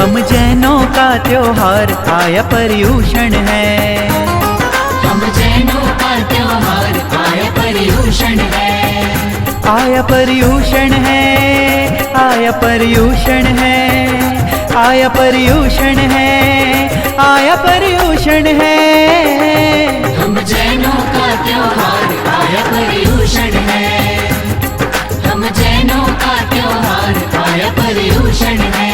हम जैनों का त्योहार आया पर्यूषण है। हम जैनों का त्योहार आया पर्यूषण है। आया पर्यूषण है, आया पर्यूषण है, आया पर्यूषण है, आया पर्यूषण है। हम जैनों का त्योहार आया पर्यूषण है। हम जैनों का त्योहार आया पर्यूषण है।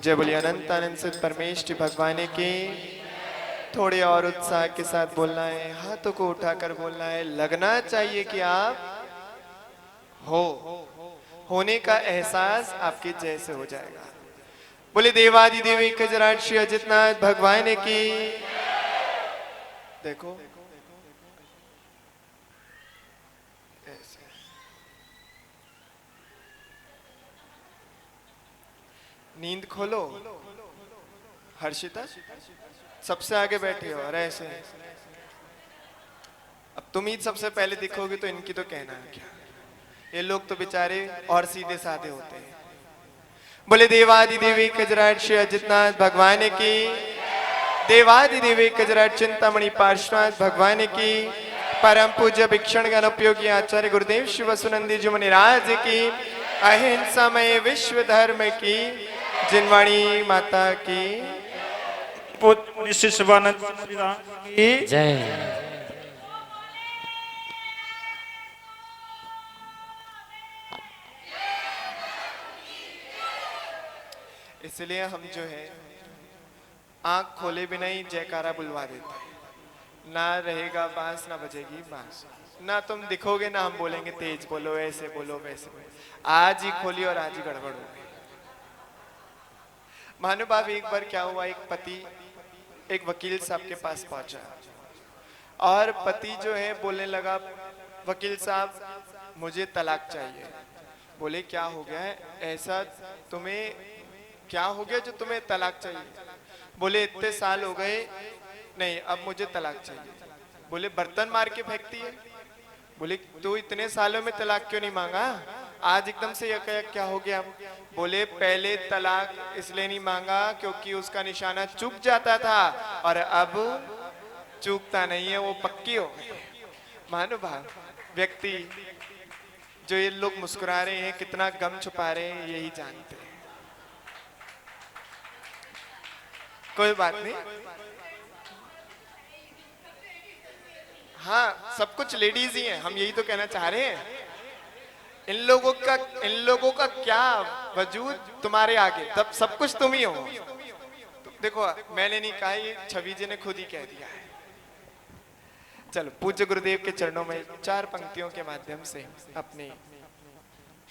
जय बोलिए अनंत आनंद सिद्ध परमेश्वर भगवान की। थोड़े और उत्साह के साथ बोलना है, हाथों को उठाकर बोलना है। लगना चाहिए कि आप होने का एहसास आपके जैसे हो जाएगा। बोले देवादि देवी खजराट श्री अजितनाथ भगवान की। देखो ऐसे नींद खोलो। हर्षिता सबसे आगे बैठे हो और ऐसे अब तुम ही सबसे पहले दिखोगे तो इनकी तो कहना है क्या। ये लोग तो बेचारे और सीधे साधे होते हैं। बोले देवादि देवी खजराट श्री अजितनाथ भगवान की। देवादि देवी खजराट चिंतामणि पार्श्वनाथ भगवान की। परम पूज्य भिक्षण गण उपयोगी आचार्य गुरुदेव श्री वसुनंदी जी मुनिराज की। अहिंसामय विश्व धर्म की। जिनवाणी माता की। शिवानंद की जय। इसलिए हम जो है आंख खोले बिना ही जयकारा बुलवा देते हैं। ना रहेगा बांस ना बजेगी बांस। ना तुम दिखोगे ना हम बोलेंगे तेज बोलो, ऐसे बोलो, वैसे बोलो। आज ही खोली और आज ही गड़बड़ हो गई। महानुभाव एक बार क्या हुआ, एक पति एक वकील साहब के पास पहुंचा और पति जो है बोलने लगा, वकील साहब मुझे तलाक चाहिए। बोले क्या हो गया है ऐसा, तुम्हें क्या हो गया जो तुम्हें तलाक चाहिए। बोले इतने साल हो गए, नहीं अब मुझे तलाक चाहिए। बोले बर्तन मार के फेंकती है। बोले तो इतने सालों में तलाक क्यों नहीं मांगा, आज एकदम से यह क्या हो गया। बोले पहले तलाक इसलिए नहीं मांगा क्योंकि उसका निशाना चूक जाता था और अब चूकता नहीं है, वो पक्की हो गई। महानुभाव व्यक्ति जो ये लोग मुस्कुरा रहे हैं, कितना गम छुपा रहे हैं, यही जानते हैं। कोई बात नहीं, हाँ सब कुछ लेडीज ही हैं, हम यही तो कहना चाह रहे हैं। इन लोगों का क्या वजूद तुम्हारे आगे, तब सब कुछ तुम ही हो। तो देखो मैंने नहीं कहा, ये छवि जी ने खुद ही कह दिया है। चलो पूज्य गुरुदेव के चरणों में 4 पंक्तियों के माध्यम से अपनी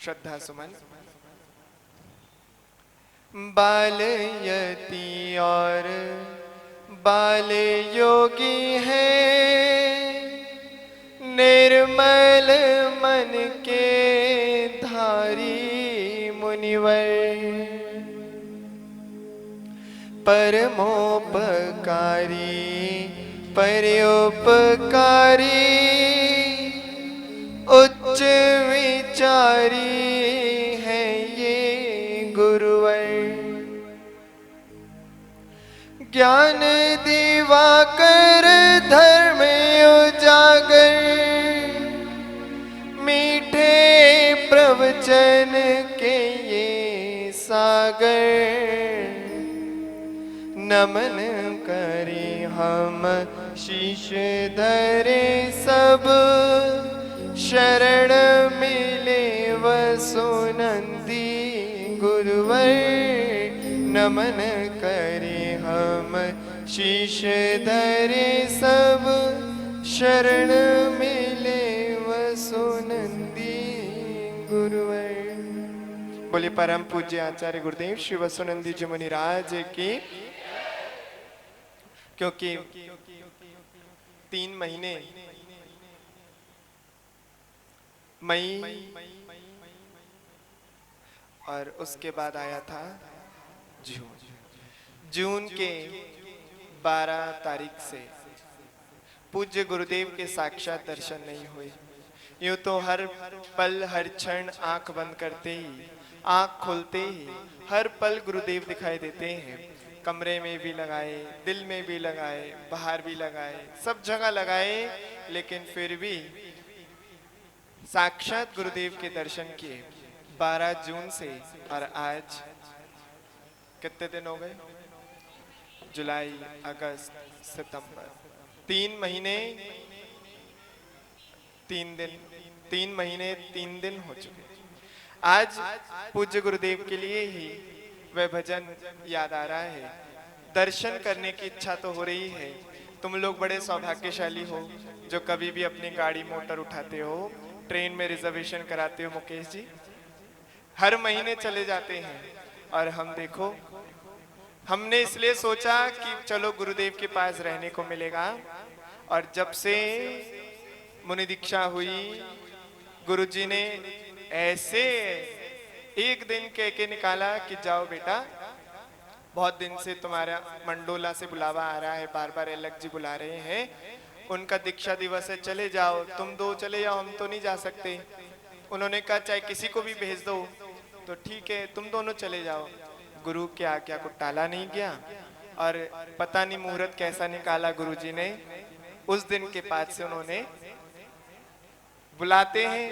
श्रद्धा सुमन। बाल यति और बाल योगी है, निर्मल मन के धारी मुनिवर। परमोपकारी परोपकारी, उच्च विचारी है ये गुरुवर। ज्ञान दिवाकर धर्म उजागर, मीठे प्रवचन के ये सागर। नमन करे हम शीश धरे सब, शरण मिले वसुनंदी गुरुवर। नमन करे हम शीश धरे सब, शरण मिले वसुनंदी गुरुवर। बोलिए परम पूज्य आचार्य गुरुदेव श्री वसुनंदी जी मुनिराज की। क्योंकि 3 महीने मई और उसके बाद आया था जून के 12 तारीख से पूज्य गुरुदेव के साक्षात दर्शन नहीं हुए। यूं तो हर पल हर क्षण आंख बंद करते ही आंख खोलते ही हर पल गुरुदेव दिखाई देते हैं। कमरे में भी लगाए, दिल में भी लगाए, बाहर भी लगाए, सब जगह लगाए, लेकिन फिर भी साक्षात गुरुदेव के दर्शन किए 12 जून से। और आज कितने दिन हो गए? जुलाई, अगस्त, सितंबर, 3 महीने 3 दिन, 3 महीने 3 दिन हो चुके। आज पूज्य गुरुदेव के लिए ही वह भजन याद आ रहा है। दर्शन करने की इच्छा तो हो रही है। तुम लोग बड़े सौभाग्यशाली हो जो कभी भी अपनी गाड़ी मोटर उठाते हो, ट्रेन में रिजर्वेशन कराते हो। मुकेश जी हर महीने चले जाते हैं, और हम देखो, हमने इसलिए सोचा कि चलो गुरुदेव के पास रहने को मिलेगा। और जब से मुनि दीक्षा हुई, गुरुजी ने ऐसे एक दिन कह के निकाला कि जाओ बेटा, बहुत दिन से तुम्हारा मंडोला से बुलावा आ रहा है, बार बार अलग जी बुला रहे हैं, उनका दीक्षा दिवस है, चले जाओ, तुम 2 चले जाओ, हम तो नहीं जा सकते। उन्होंने कहा चाहे किसी को भी भेज दो, तो ठीक है तुम दोनों चले जाओ। गुरु के आज्ञा को टाला नहीं गया, और पता नहीं मुहूर्त कैसा निकाला गुरुजी ने। उस दिन के बाद से उन्होंने बुलाते हैं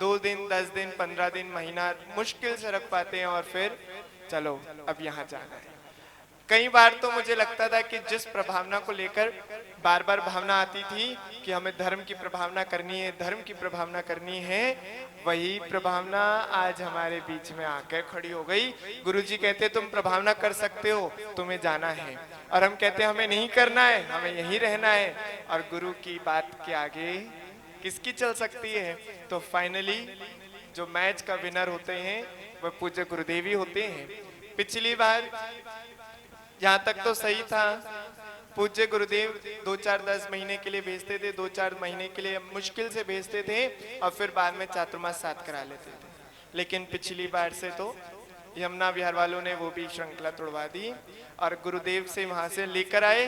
2 दिन, 10 दिन, 15 दिन, महीना मुश्किल से रख पाते हैं, और फिर चलो अब यहाँ जाना है। कई बार तो मुझे लगता था कि जिस प्रभावना को लेकर बार बार भावना आती थी कि हमें धर्म की प्रभावना करनी है, धर्म की प्रभावना करनी है, वही प्रभावना आज हमारे बीच में आकर खड़ी हो गई। गुरुजी कहते तुम प्रभावना कर सकते हो, तुम्हें जाना है, और हम कहते हमें नहीं करना है, हमें यहीं रहना है। और गुरु की बात के आगे किसकी चल सकती है? तो फाइनली जो मैच का विनर होते हैं वह पूज्य गुरुदेव ही होते हैं। पिछली बार यहाँ तक तो सही था, पूज्य गुरुदेव 2-4-10 महीने के लिए भेजते थे, 2-4 महीने के लिए मुश्किल से भेजते थे, और फिर बाद में चातुर्मास साथ करा लेते थे। लेकिन पिछली बार से तो यमुना विहार वालों ने वो भी श्रृंखला तोड़वा दी, और गुरुदेव से वहां से लेकर आए।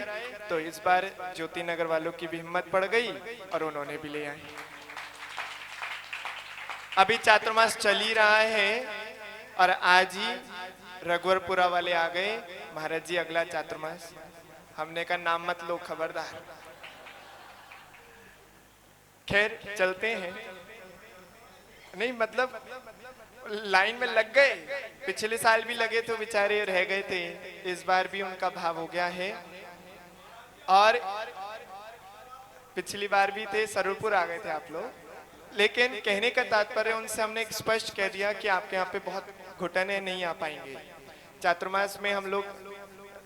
तो इस बार ज्योति नगर वालों की भी हिम्मत पड़ गई, और उन्होंने भी ले आए। अभी चातुर्मास चल ही रहा है, और आज ही रघुवरपुरा वाले आ गए, महाराज जी अगला चातुर्मास। हमने का नाम मत लो, खबरदार। खैर चलते हैं, नहीं मतलब लाइन में लग गए। पिछले साल भी लगे थे, बेचारे रह गए थे, इस बार भी उनका भाव हो गया है। और पिछली बार भी थे, सरवरपुर आ गए थे आप लोग। लेकिन कहने का तात्पर्य, उनसे हमने एक स्पष्ट कह दिया कि आपके यहाँ पे बहुत घुटन है, नहीं आ पाएंगे। चातुर्मास में हम लोग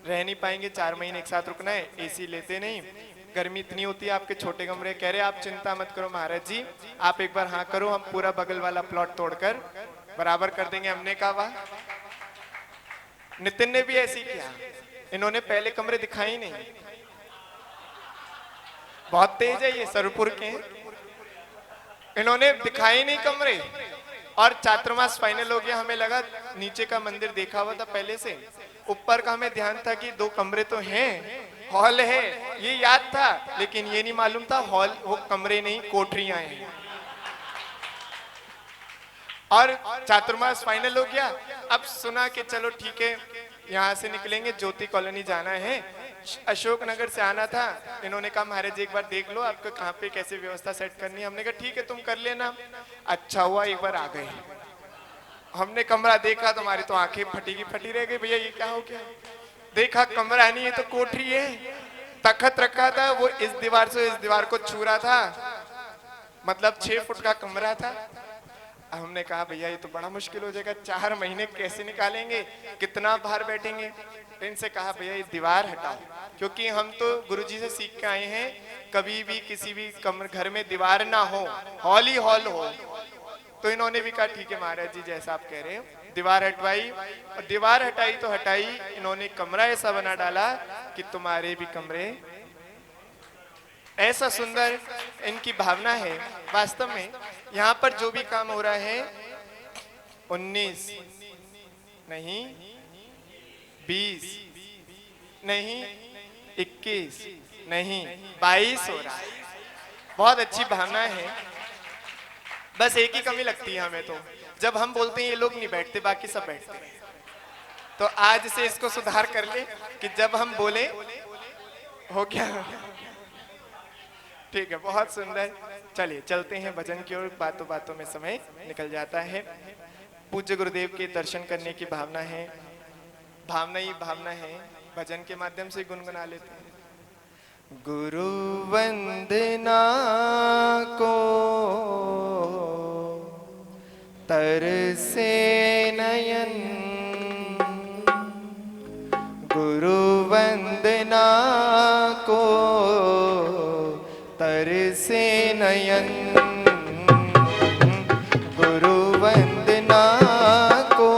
रह नहीं पाएंगे, 4 महीने एक साथ रुकना है, एसी लेते नहीं, गर्मी इतनी होती है, आपके छोटे कमरे। कह रहे आप चिंता मत करो महाराज जी, आप एक बार हाँ करो, हम पूरा बगल वाला प्लॉट तोड़कर बराबर कर देंगे। हमने कहा वाह। नितिन ने भी ऐसी किया, इन्होंने पहले कमरे दिखाए ही नहीं, बहुत तेज है ये, सरवरपुर के हैं, इन्होंने दिखाए नहीं कमरे। और चातुर्मास फाइनल हो गया, हमें लगा नीचे का मंदिर देखा हुआ था पहले से, ऊपर का हमें ध्यान था कि 2 कमरे तो हैं, हॉल है, ये याद था, लेकिन ये नहीं मालूम था हॉल वो कमरे नहीं कोठरियां हैं। और चातुर्मास फाइनल हो गया। अब सुना कि चलो ठीक है यहाँ से निकलेंगे, ज्योति कॉलोनी जाना है, अशोक नगर से आना था। इन्होंने कहा महाराज जी एक बार देख लो आपको कहाँ पे कैसे व्यवस्था सेट करनी है। हमने कहा ठीक है तुम कर लेना। अच्छा हुआ एक बार आ गए। हमने कमरा देखा तो हमारी तो आंखें फटी की फटी रह गई, भैया ये क्या हो गया। देखा कमरा नहीं है तो कोठरी है, तखत रखा था, वो इस दीवार से इस दीवार को छू रहा था, मतलब 6 फुट का कमरा था। हमने कहा भैया ये तो बड़ा मुश्किल हो जाएगा, 4 महीने कैसे निकालेंगे, कितना बाहर बैठेंगे। तो इनसे कहा भैया ये दीवार हटाओ, क्योंकि हम तो गुरुजी से सीख के आए हैं कभी भी किसी भी घर में दीवार ना हो, हॉल ही हॉल हो। तो इन्होंने भी कहा ठीक है महाराज जी जैसा आप कह रहे हो। दीवार हटवाई, और दीवार हटाई तो हटाई, इन्होंने कमरा ऐसा बना डाला कि तुम्हारे भी कमरे ऐसा सुंदर। इनकी भावना है। वास्तव में यहाँ पर जो भी काम हो रहा है 19 नहीं, 20 नहीं, 21 नहीं, 22 हो रहा है। बहुत अच्छी भावना है। बस एक ही कमी लगती है हमें, तो जब हम बोलते हैं ये लोग नहीं बैठते, बाकी सब बैठते हैं। तो आज से इसको सुधार कर ले कि जब हम बोले हो गया। ठीक है, बहुत सुंदर। चलिए चलते हैं भजन की ओर। बातों बातों में समय निकल जाता है। पूज्य गुरुदेव के दर्शन करने की भावना है, भावना ही भावना है। भजन के माध्यम से गुनगुना लेते हैं। गुरु वंदना को तरसे नयन, गुरु वंदना को तरसे नयन, गुरु वंदना को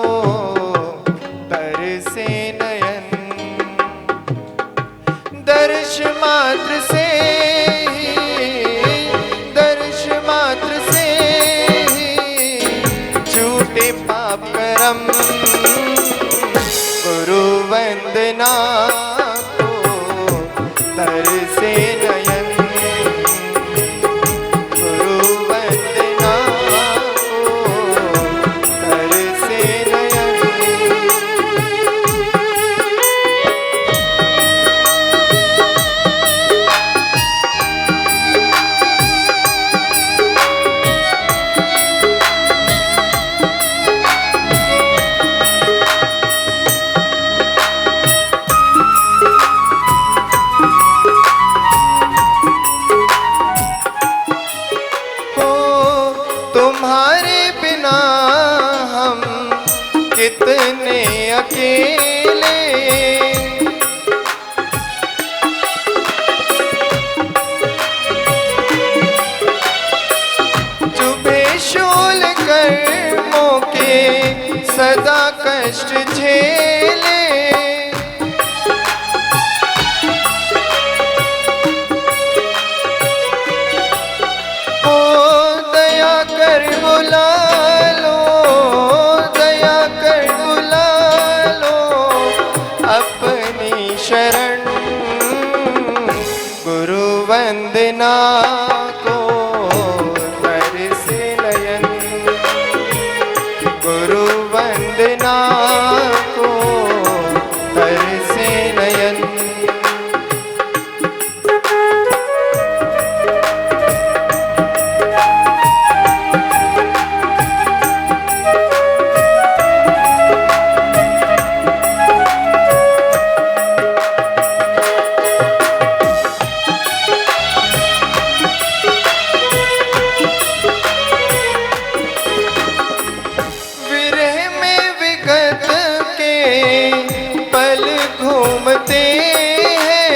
तरसे नयन। दर्श मात्र से दर्श मात्र से छूटे पाप करम, गुरु वंदना को तरसे नयन, गुरु वंदना को तरसे नयन। तुम्हारे बिना हम कितने अकेले, चुभे शूल कर्मों के सदा कष्ट झेले। बुला लो, दया कर बुला लो अपनी शरण, गुरु वंदना को तरसे नयन, गुरु वंदना को तरसे नयन। घूमते हैं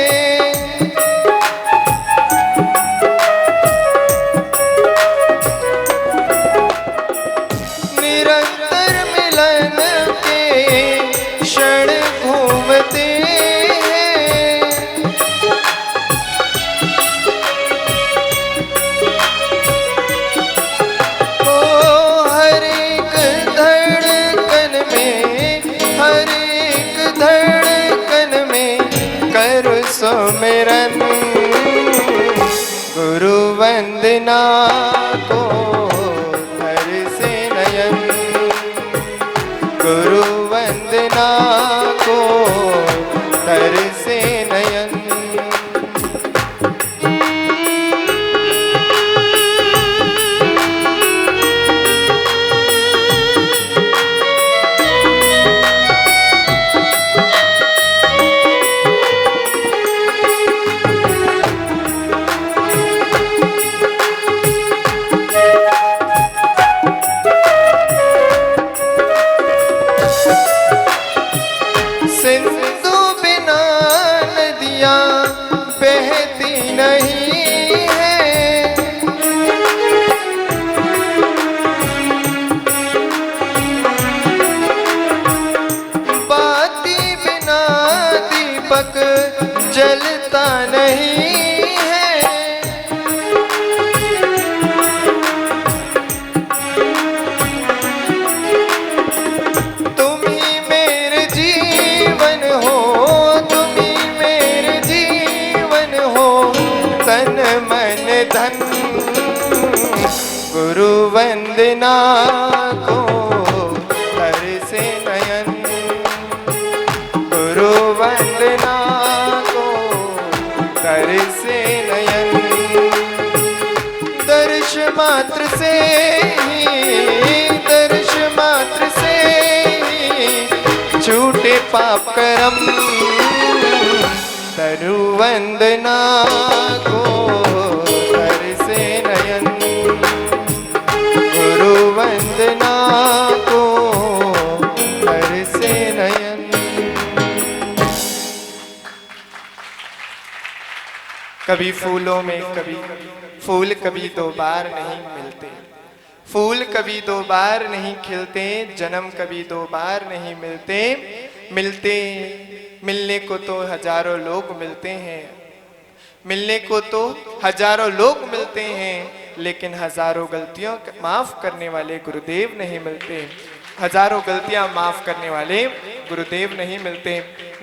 निरंतर मिलन के क्षण घूमते हैं। ओ हर एक धड़कन में, हर एक धड़कन में कर सुमिरन, गुरु वंदना को तरसे नयन, गुरु वंदना को सिंधु बिना नदियाँ बहती नहीं है। बाती बिना दीपक जलता नहीं है। तुम ही मेरे जीवन हो, तुम ही मेरे जीवन हो, तन मन धन गुरु वंदना को कर से नयन, गुरु वंदना को कर से नयन। दर्श मात्र से ही, दर्श मात्र से ही छूटे पाप करम, तरु वंदना को कर से नयन, गुरु वंदना को कर से नयन। कभी फूलों में कभी फूल कभी दो बार नहीं मिलते, फूल कभी दो बार नहीं खिलते, जन्म कभी दो बार नहीं मिलते। मिलते मिलने को तो हजारों लोग मिलते हैं, मिलने को तो हजारों लोग मिलते हैं, लेकिन हजारों गलतियों माफ करने वाले गुरुदेव नहीं मिलते। हजारों गलतियां माफ करने वाले गुरुदेव नहीं मिलते।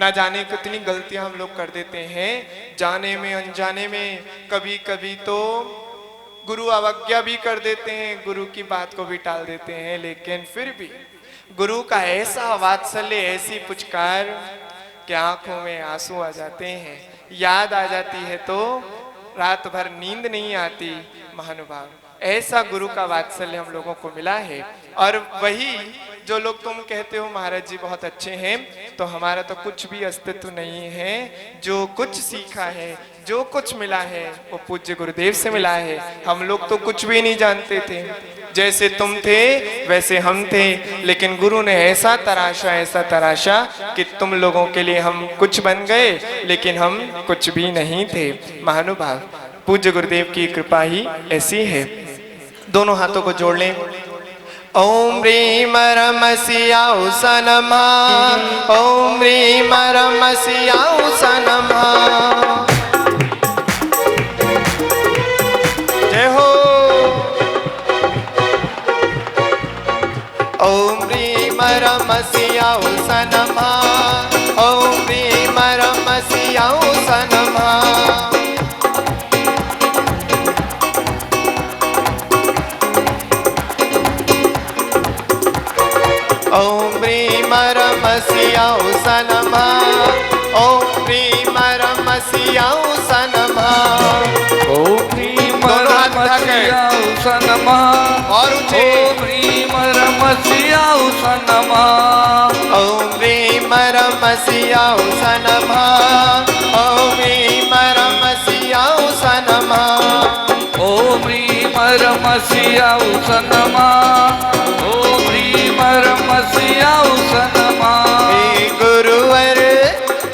ना जाने कितनी गलतियां हम लोग कर देते हैं, जाने में अनजाने में। कभी कभी तो गुरु अवज्ञा भी कर देते हैं, गुरु की बात को भी टाल देते हैं, लेकिन फिर भी गुरु का ऐसा वात्सल्य, ऐसी पुचकार कि आंखों में आंसू आ जाते हैं। याद आ जाती है तो रात भर नींद नहीं आती। महानुभाव, ऐसा गुरु का वात्सल्य हम लोगों को मिला है। और वही जो लोग तुम कहते हो महाराज जी बहुत अच्छे हैं, तो हमारा तो कुछ भी अस्तित्व नहीं है। जो कुछ सीखा है, जो कुछ मिला है, वो पूज्य गुरुदेव से मिला है। हम लोग तो कुछ भी नहीं जानते थे, जैसे तुम थे वैसे हम थे, लेकिन गुरु ने ऐसा तराशा कि तुम लोगों के लिए हम कुछ बन गए, लेकिन हम कुछ भी नहीं थे। महानुभाव, पूज्य गुरुदेव की कृपा ही ऐसी है। दोनों हाथों को जोड़ लें। ओम ह्रीम रमसियाउ सनमा, ओम ह्रीम रमसियाउ सनमा। जय हो। ओम ह्रीम रमसियाउ सनमा, ओम ह्रीम रमसियाउ सनमा। ओम ह्रीम रमसियाउ सनमा, ओम ह्रीम रमसियाउ सनमा। ओम ह्रीम रमसियाउ सनमा, और ऊंचे। ओम ह्रीम रमसियाउ सनमा, ओम ह्रीम रमसियाउ सनमा, ओम ह्रीम रमसियाउ सनमा। ओम ह्रीम रमसियाउ सनमा, ओम ह्रीम रमसियाउ सनमा।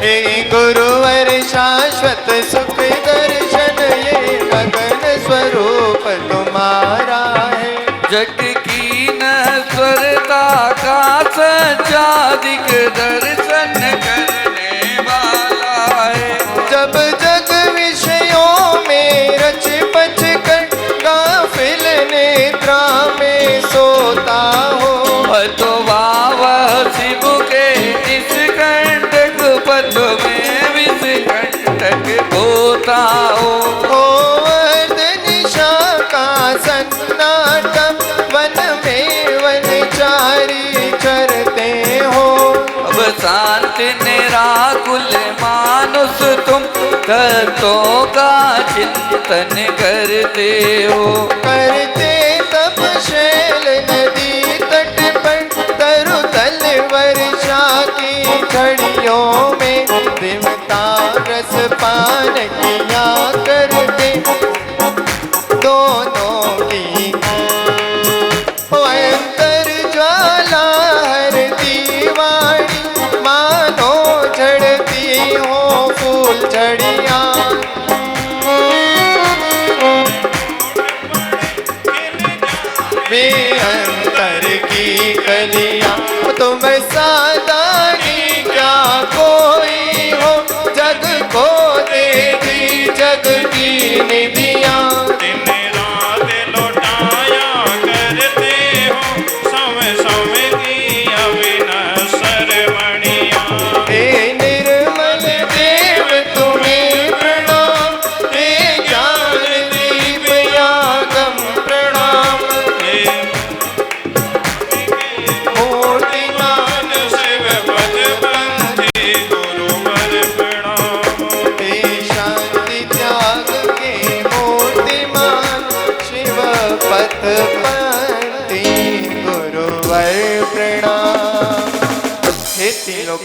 हे गुरुवर शाश्वत सुख दर्शन, ये गगन स्वरूप तुम्हारा है। जग की नश्वरता का सच्चा दिग दर्शन करने वाला है। जब जग विषयों में रच पच कर गाफिल निद्रा में सोता हो, अथवा वह शिव के इस कंटक पद में विष कंटक होता हो। निशा का सन्नाटा, वन में वनचारी चरते हो। अब शांत निराकुल मानुष तुम तत्वों का चिंतन करते हो। करते तप शैल नदी तट पर, तरु तल वर्षा की घड़ियों में देवता रस पान किया करते। दोनों की अंतर ज्वाला हर दीवानी, मानो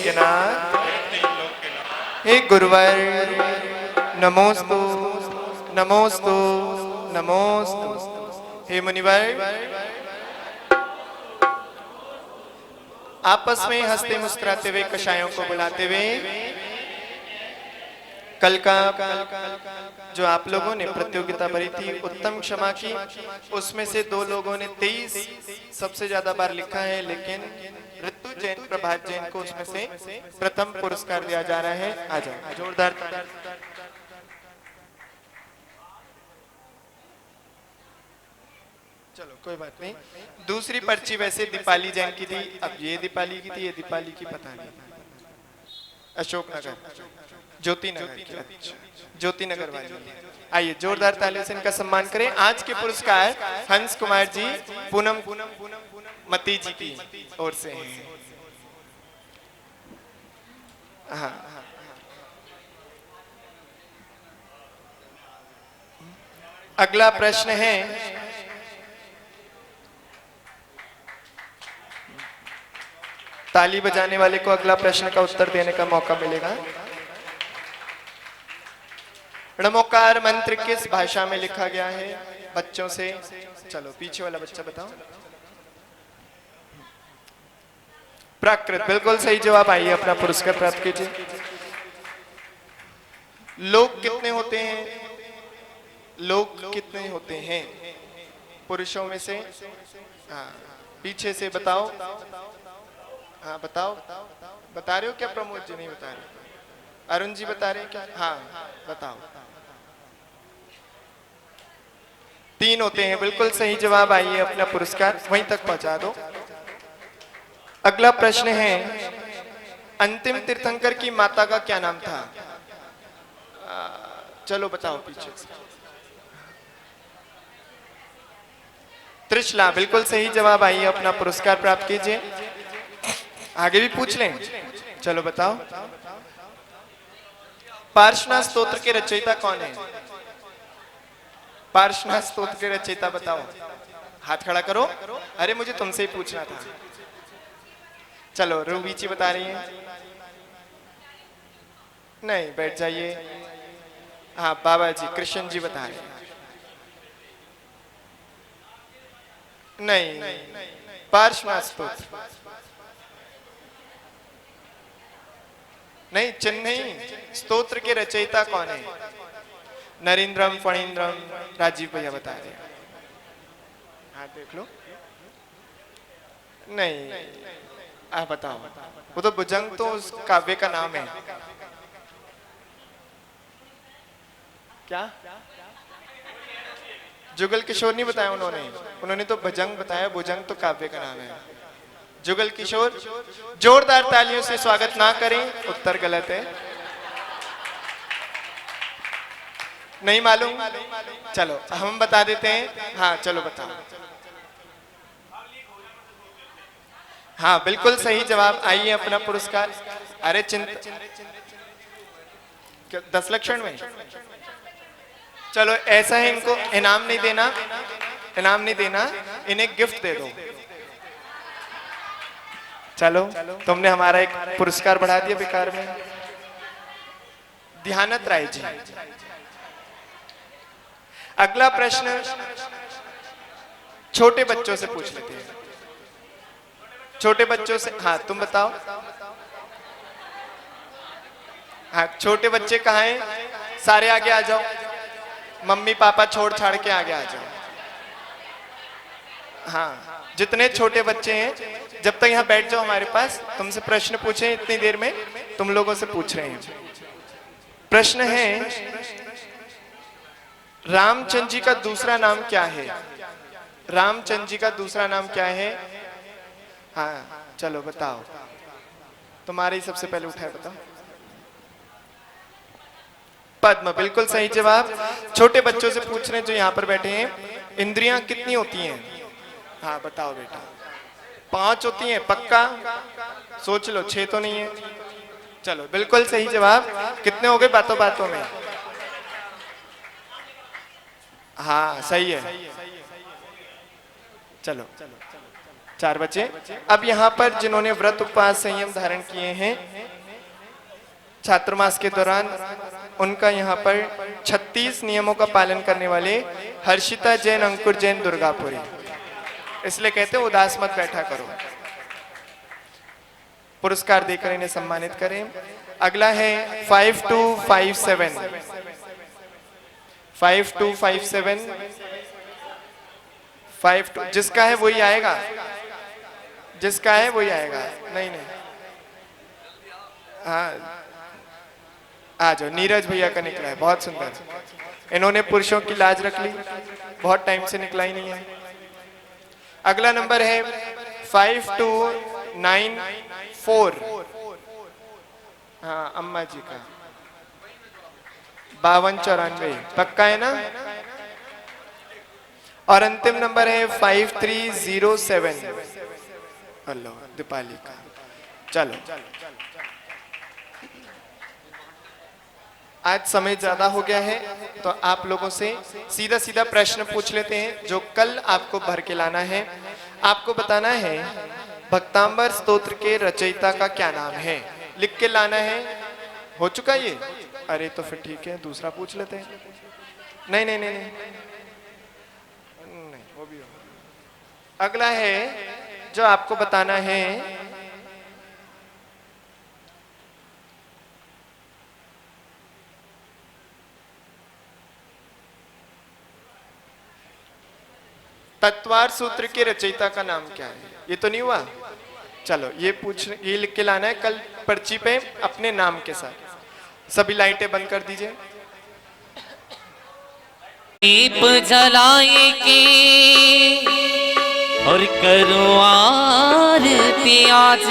लोक्यनाथ, हे गुरुवर नमोस्तु नमोस्तु नमोस्तु। हे मुनिवर आपस में हंसते मुस्कुराते हुए कषायों को बुलाते हुए कल का जो आप लोगों ने प्रतियोगिता भरी थी उत्तम क्षमा की, उसमें से 2 लोगों ने 23 सबसे ज्यादा बार लिखा है, लेकिन ऋतु जैन प्रभात जैन को उसमें से प्रथम पुरस्कार दिया जा रहा है। आ जाओ, जोरदार चलो कोई बात नहीं। दूसरी पर्ची वैसे दीपाली जैन की थी, अब ये दीपाली की थी, ये दीपाली की पता नहीं। अशोक नगर, ज्योति नगर की, अच्छा ज्योति नगर वाली। आइए जोरदार तालियों से इनका सम्मान करें। आज के पुरस्कार हंस कुमार जी पूनम मती जी की ओर से हैं। हाँ, अगला प्रश्न है ताली बजाने वाले को अगला प्रश्न का उत्तर देने का मौका मिलेगा। णमोकार मंत्र किस भाषा में लिखा गया है बच्चों से? चलो पीछे वाला बच्चा बताओ। प्राकृत, बिल्कुल सही जवाब। आइए अपना पुरस्कार प्राप्त कीजिए। लोग कितने होते हैं? लोग कितने होते हैं पुरुषों में से? हाँ, पीछे से बताओ। हाँ बताओ, बता रहे हो क्या? प्रमोद जी नहीं बता रहे, अरुण जी बता रहे हैं क्या? हाँ बताओ। 3 होते हैं, बिल्कुल सही जवाब। आइए अपना पुरस्कार वहीं तक पहुंचा दो। अगला प्रश्न है अंतिम तीर्थंकर की माता का क्या नाम था? चलो बताओ पीछे से। त्रिशला, बिल्कुल सही जवाब। आइए अपना पुरस्कार प्राप्त कीजिए। आगे भी पूछ लें, चलो बताओ। पार्श्वनाथ स्तोत्र के रचयिता कौन है? पार्श्वनाथ स्तोत्र के रचयिता बताओ। हाथ खड़ा करो। अरे मुझे तुमसे ही पूछना था। चलो रूबी जी बता रही हैं। नहीं, बैठ जाइए। हाँ बाबा जी, कृष्ण जी बता रहे हैं। नहीं, पार्श्वनाथ स्तोत्र नहीं, चिन्ह स्तोत्र के रचयिता कौन है? नरेंद्रम फणींद्रम, राजीव भैया बता रहे हैं। हाँ देख लो। नहीं, आप बताओ। वो तो भुजंग तो उस काव्य का नाम है। क्या? जुगल किशोर नहीं बताया उन्होंने तो भुजंग बताया। भुजंग तो काव्य का नाम है। जुगल किशोर, जोरदार तालियों से स्वागत ना करें, उत्तर गलत है। नहीं मालूम? चलो हम बता देते हैं। हाँ चलो बताओ। हाँ बिल्कुल सही जवाब। आइए अपना पुरस्कार। अरे 10 लक्षण में। चलो ऐसा है, इनको इनाम नहीं देना, इनाम नहीं देना, इन्हें गिफ्ट दे दो। चलो तुमने हमारा एक पुरस्कार बढ़ा दिया बेकार में। ध्यानत राय जी। अगला प्रश्न छोटे बच्चों से पूछ लेते हैं। छोटे बच्चों से, हाँ तुम बताओ। हाँ छोटे बच्चे कहाँ हैं? सारे आगे आ जाओ। मम्मी पापा छोड़ छाड़ के आगे आ जाओ। हाँ जितने छोटे बच्चे हैं जब तक यहाँ बैठ जाओ हमारे पास। तुमसे प्रश्न पूछे इतनी देर में, तुम लोगों से पूछ रहे हैं। प्रश्न है रामचंद्र जी का दूसरा नाम क्या है? रामचंद्र जी का दूसरा नाम क्या है? हाँ चलो बताओ। तुम्हारे ही सबसे पहले उठाए, बताओ। पद्म, बिल्कुल सही जवाब। छोटे बच्चों से पूछ रहे हैं जो यहाँ पर बैठे हैं, इंद्रियां कितनी होती हैं? हाँ बताओ बेटा। 5 होती हैं पक्का? सोच लो, 6 तो नहीं है। चलो बिल्कुल सही जवाब। कितने हो गए बातों बातों में? हाँ सही है। चलो 4 बचे। अब यहाँ पर जिन्होंने व्रत उपवास संयम धारण किए हैं छात्रमास के दौरान, उनका यहाँ पर 36 नियमों का पालन करने वाले हर्षिता जैन, अंकुर जैन, दुर्गापुरी, इसलिए कहते हैं उदास मत बैठा करो। पुरस्कार देकर इन्हें सम्मानित करें। अगला है 5257, 5257, 52, जिसका है वही आएगा, जिसका है वही आएगा। नहीं नहीं, हाँ आ जाओ। नीरज भैया का निकला है, बहुत सुंदर। इन्होंने पुरुषों की लाज रख ली, बहुत टाइम से निकला ही नहीं है। अगला नंबर है 5294, हाँ अम्मा जी का 5294, पक्का है ना। और अंतिम नंबर है 5307, हेलो दीपाली का। चलो आज समय ज्यादा हो गया है, तो आप लोगों से सीधा सीधा प्रश्न पूछ लेते हैं जो कल आपको भर के लाना है। आपको बताना है भक्तांबर स्तोत्र के रचयिता का क्या नाम है, लिख के लाना है। हो चुका ये? अरे तो फिर ठीक है, दूसरा पूछ लेते हैं। नहीं नहीं नहीं नहीं, नहीं वो भी हो। अगला है जो आपको बताना है तत्वार सूत्र के रचयिता का नाम क्या है। ये तो नहीं हुआ, चलो ये लिख के लाना है कल पर्ची पे अपने नाम के साथ। सभी लाइटें बंद कर दीजिए। दीप जलाएंगे और करो आरती आज,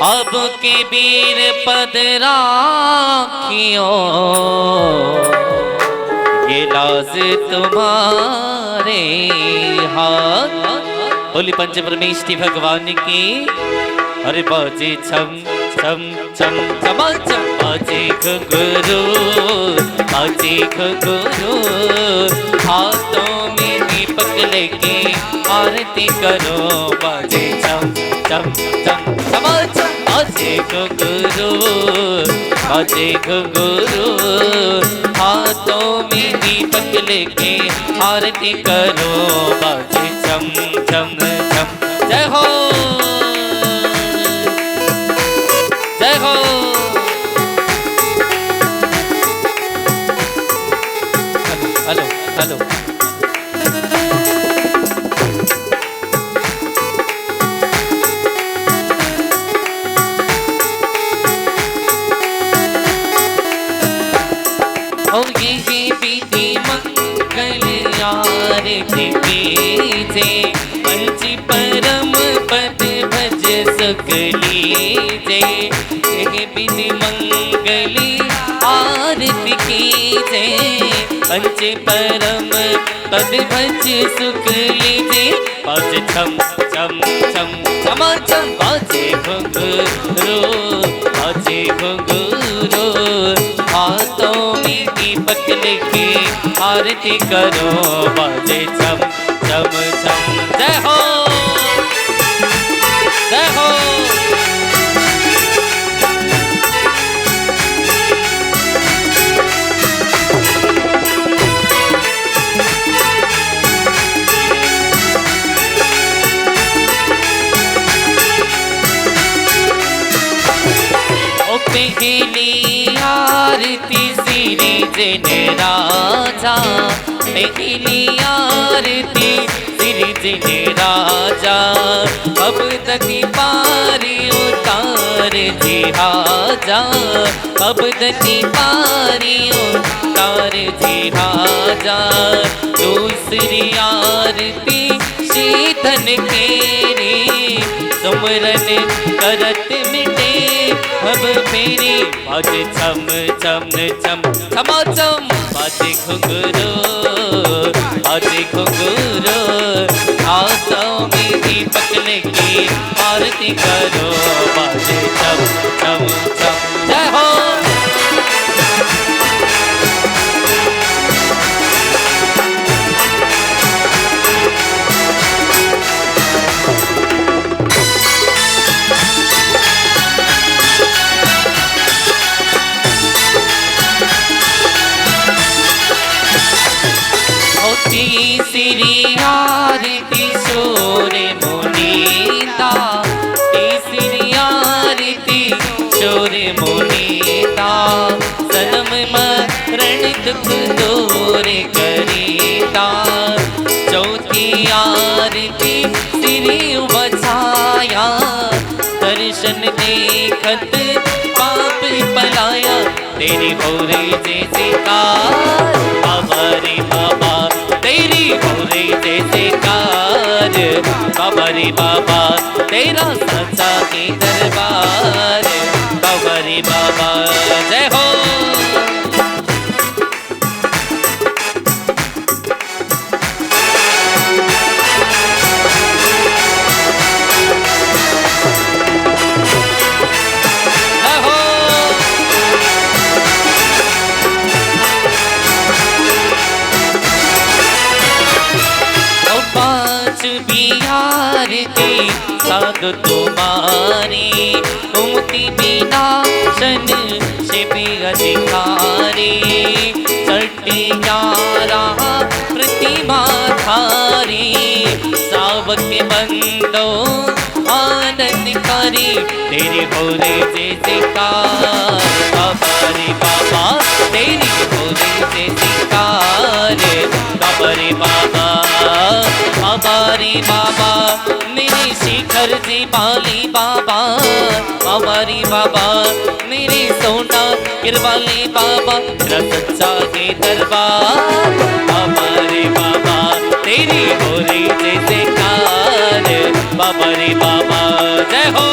अब के वीर पद राखियो, ये लाज तुम्हारे हाथ। बोली पंच परमेष्टि भगवान की। अरे बाजे छम छम छम छमा छम, बाजे घुंघरू, बाजे घुंघरू, हाथों में दीपक लेके आरती करो। बाजे छम छम छम छमा छम, बाजे घुंघरू, बाजे घुंघरू, हाथों में दीपक लेके आरती करो। बाजे छम छम छम। जय हो जय हो। हेलो हेलो और ये विधि मंगल आरती कीजे, पंच परम पद भज सुख लीजे। ये विधि मंगल आरती कीजे, पंच परम पद भज सुख लीजे। बाजे छम छम छम छमा छम, बाजे घुंघरू, बाजे घुंघरू, हाथों में दीपक लेके आरती करो। बाजे छम छम छम। जय हो जय हो। पहली आरती श्री जन राजा, पहली आरती श्री जन राजा, अब तक पारी उतार जी हाजा, अब तक पारी उतार जी हाजा। दूसरी आरती शीतन केरी, सुमरन करत मिटे अब मेरी। बाजे छम छम छम छमा छम, बाजे घुंघरू, बाजे घुंघरू, हाथों में दीपक लेके आरती करो। बाजे छम छम छम। जय हो दुख दूर करीता चौथी आरती श्री बचाया दर्शन देखत पाप पलाया तेरी हो रे जय जयकार बाबा रे बाबा तेरी हो रे जय जयकार बाबा रे बाबा तेरा सच्चा के दरबार बाबा रे बाबा जय हो। साधु तुम्हारी कुमति विनाशन से भी अधिकारी सटियारा प्रतिमा धारी सावक बंदो आनंद करी तेरी हो रे जय जयकार बाबा रे बाबा तेरी हो रे जय जयकार बाबा रे बाबा बाबा रे बाबा मेरे शिखर जी बाली बाबा बाबा रे बाबा मेरे सोना गिरवाले बाबा तेरा सच्चा के दरबार बाबा रे बाबा तेरी हो रे जय जयकार बाबा रे बाबा जय हो।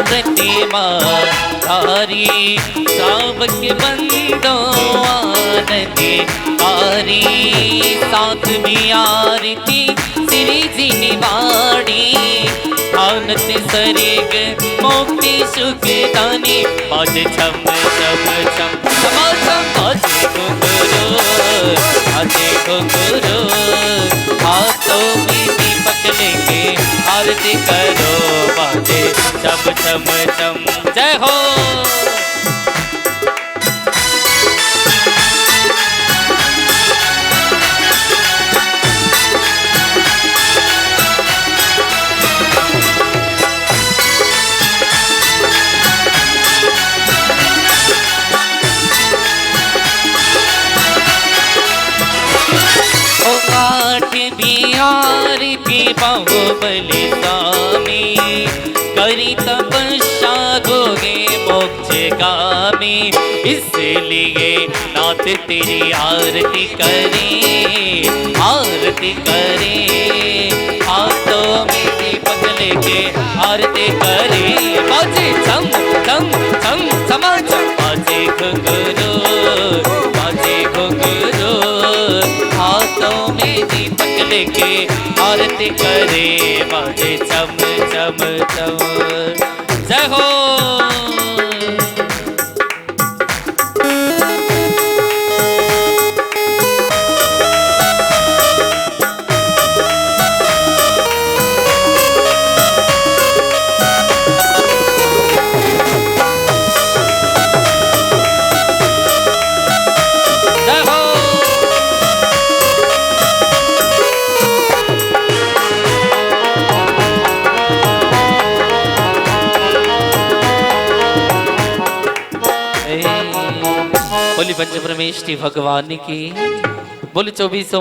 प्रतिमा धारी सावक बंदो आनंद आरी साथ में आरती श्री जी निवाड़ी आनत सरेग मुक्ति सुख दानी आज छम छम छम आज गुरु हाथों में दीपक लेके आरती करो बाजे छम छम छम जय हो। आरती बाहुबली स्वामी करी तपस्या होगे मोक्ष गामी इसलिए नाथ तेरी आरती करे हाथों में दीपक लेके आरती करे बाजे छम छम छम छमा छम बाजे घुंघरू हाथों में दीपक लेके आरती करे बाजे चम चम चम जय हो। बोली पंच परमेश भगवान की बोली 24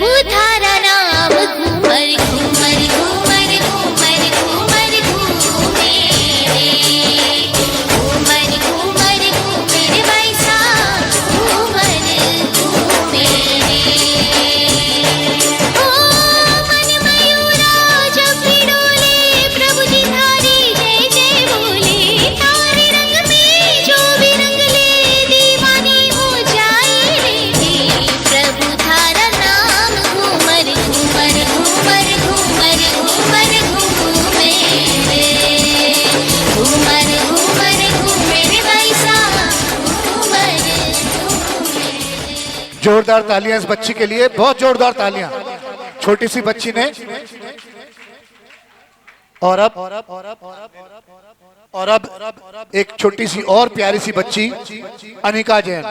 प्रभु थारा नाम घूमर घूमर घूमर घूमर घूमर घूमे घूमर घूमर घूमर वैसा घूमर घूमे ओ मन मयूरा जब भी डोले प्रभु जी थारी जय जय बोले तारे रंग में जो भी रंग ले दीवानी हो जाए रे प्रभु थारा नाम घूमर घूमर घूमर घूमर घूमर घूमे घूमर घूमर घूमर वैसा घूमर घूमे। जोरदार तालियां इस बच्ची के लिए, बहुत जोरदार तालियां। छोटी सी बच्ची ने और अब एक छोटी सी और प्यारी सी बच्ची अनिका जैन।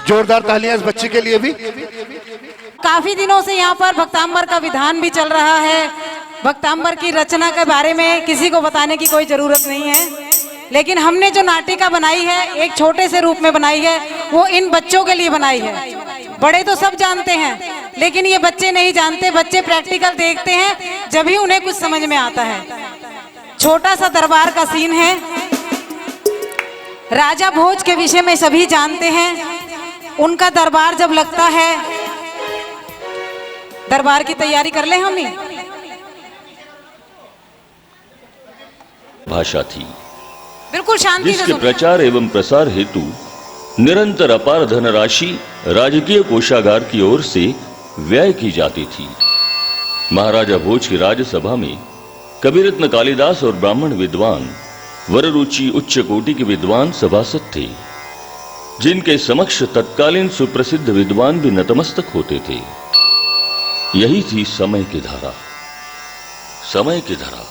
जोरदार तालियां इस बच्ची के लिए भी। काफी दिनों से यहाँ पर भक्तांबर का विधान भी चल रहा है। भक्तांबर की रचना के बारे में किसी को बताने की कोई जरूरत नहीं है, लेकिन हमने जो नाटिका बनाई है एक छोटे से रूप में बनाई है, वो इन बच्चों के लिए बनाई है। बड़े तो सब जानते हैं, लेकिन ये बच्चे नहीं जानते। बच्चे प्रैक्टिकल देखते हैं, जब ही उन्हें कुछ समझ में आता है। छोटा सा दरबार का सीन है। राजा भोज के विषय में सभी जानते हैं। उनका दरबार जब लगता है, दरबार की तैयारी कर ले हम ही। भाषा थी बिल्कुल शांति से जिसके प्रचार एवं प्रसार हेतु निरंतर अपार धनराशि राजकीय कोषागार की ओर से व्यय की जाती थी। महाराजा भोज की राजसभा में कविरत्न कालिदास और ब्राह्मण विद्वान वररुचि उच्च कोटि के विद्वान सभासद थे, जिनके समक्ष तत्कालीन सुप्रसिद्ध विद्वान भी नतमस्तक होते थे। यही थी समय की धारा, समय की धारा,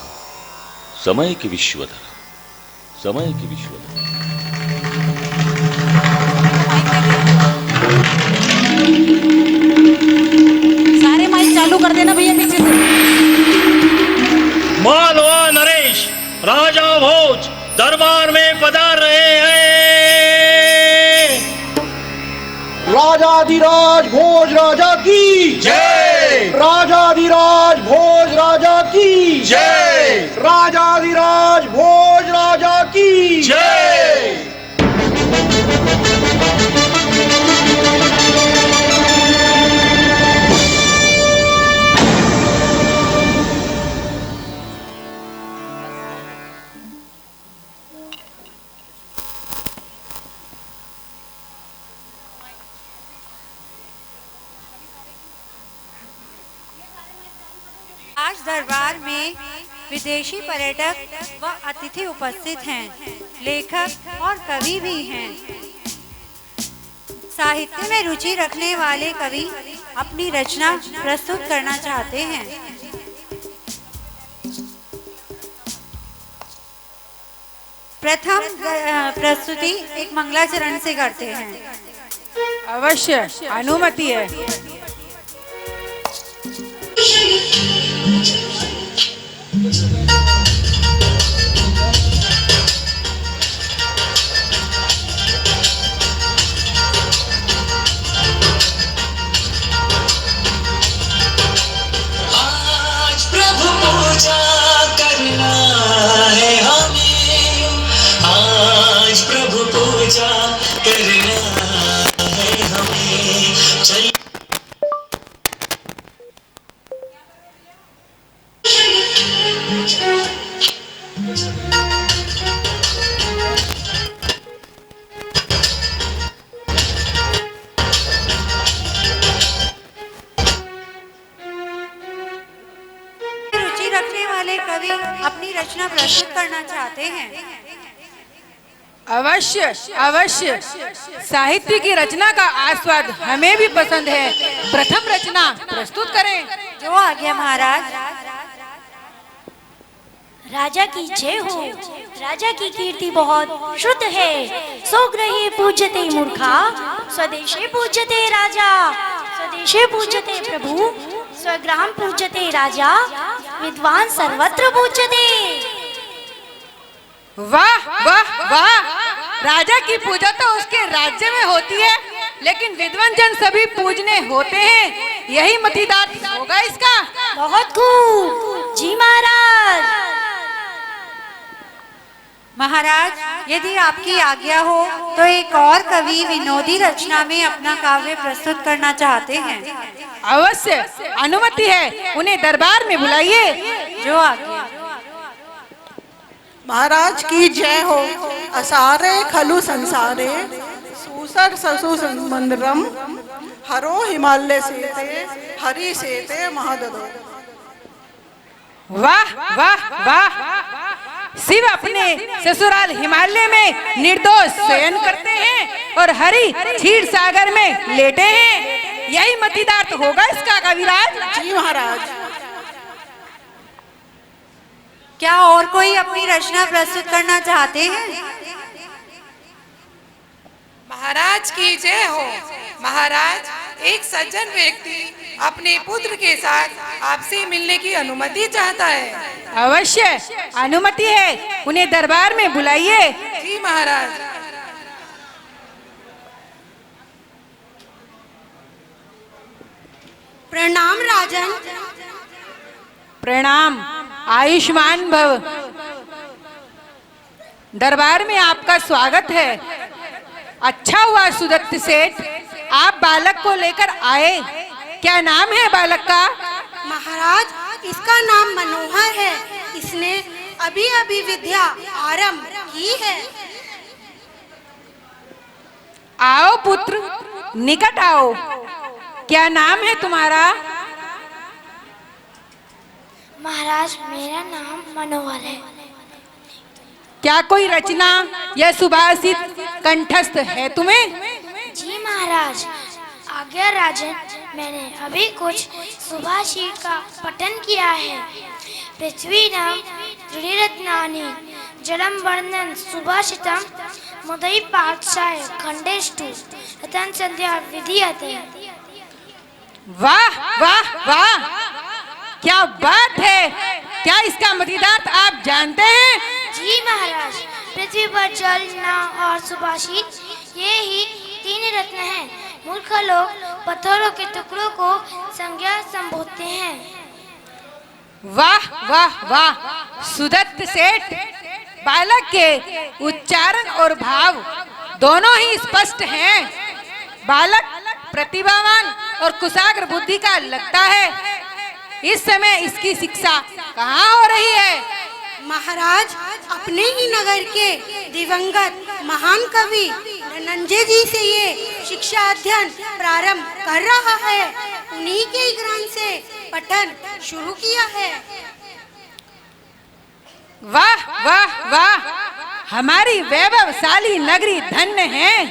समय की विश्वधारा, समय की विश्वधारा। सारे माइक चालू कर देना भैया पीछे से। मालवा नरेश राजा भोज दरबार में पधार रहे हैं। राजाधिराज भोज राजा की जय। राजाधिराज भोज राजा की जय। राजाधिराज भोज राजा की जय। आज दरबार में विदेशी पर्यटक व अतिथि उपस्थित हैं। लेखक और कवि भी हैं। साहित्य में रुचि रखने वाले कवि अपनी रचना प्रस्तुत करना चाहते हैं। प्रथम प्रस्तुति एक मंगलाचरण से करते हैं। अवश्य, अनुमति है। आज प्रभु पूजा करना है हमें। प्रभु पूजा करना है हमें। चल रुचि रखने वाले कवि अपनी रचना प्रस्तुत करना चाहते हैं। अवश्य अवश्य, साहित्य की रचना का आस्वाद हमें भी पसंद है। प्रथम रचना प्रस्तुत करें। जो आज्ञा महाराज। राजा की जय हो। राजा की कीर्ति बहुत शुद्ध है। स्वगृहे पूज्यते मूर्खा, स्वदेशे पूज्यते राजा। स्वदेशे पूज्यते प्रभु, स्वग्राम पूज्यते राजा। विद्वान सर्वत्र पूज्यते। वाह वाह वाह, राजा की पूजा तो उसके राज्य में होती है, लेकिन विद्वान जन सभी पूजने होते हैं। यही मतिदात होगा इसका। बहुत खूब जी महाराज। महाराज, यदि आपकी आज्ञा हो तो एक और कवि विनोदी रचना में अपना काव्य प्रस्तुत करना चाहते हैं। अवश्य, अनुमति है, उन्हें दरबार में बुलाइए। जो आज्ञा। महाराज की जय हो। असारे खलु संसारे, सूसर ससु मंदरम, हरो हिमालय सेते, हरि सेते महाददो। वाह वाह वाह, शिव अपने ससुराल हिमालय में निर्दोष शयन करते हैं और हरि क्षीर सागर में लेटे हैं। यही मतिदार्थ होगा इसका कविराज। जी महाराज। क्या और कोई अपनी रचना प्रस्तुत करना चाहते हैं? महाराज की जय हो। महाराज, एक सज्जन व्यक्ति अपने पुत्र के साथ आपसे मिलने की अनुमति चाहता है। अवश्य, अनुमति है, उन्हें दरबार में बुलाइए। जी महाराज। प्रणाम राजन। प्रणाम, आयुष्मान भव। दरबार में आपका स्वागत है। अच्छा हुआ सुदत्त सेठ, आप बालक को लेकर आए। क्या नाम है बालक का? महाराज, इसका नाम मनोहर है। इसने अभी अभी विद्या आरंभ की है। आओ पुत्र, निकट आओ। क्या नाम है तुम्हारा? महाराज, मेरा नाम मनोहर है। क्या कोई रचना या सुभाषित कंठस्थ है तुम्हें? जी महाराज, आज्ञा राजन, मैंने अभी कुछ सुभाषित का पठन किया है। पृथ्वी नाम त्रिरत्नानि जलम वर्णन सुभाषितम मुदई पाठशाय खंडेष्टु रतन संध्या विधीयते। वाह वाह वाह, क्या बात है। क्या इसका मतिदार्थ आप जानते हैं? जी महाराज, पृथ्वी पर जल, नाव और सुभाषित, ये ही तीन रत्न हैं। मूर्ख लोग पत्थरों के टुकड़ों को संज्ञा संबोधते हैं। वाह वाह वाह, सुदत्त सेठ, बालक के उच्चारण और भाव दोनों ही स्पष्ट हैं। बालक प्रतिभावान और कुशाग्र बुद्धि का लगता है। इस समय इसकी शिक्षा कहाँ हो रही है? महाराज, अपने ही नगर के दिवंगत महान कवि धनंजय जी से ये शिक्षा अध्ययन प्रारंभ कर रहा है। उन्हीं के ग्रंथ से पठन शुरू किया है। वाह वाह वाह, हमारी वैभवशाली नगरी धन्य है।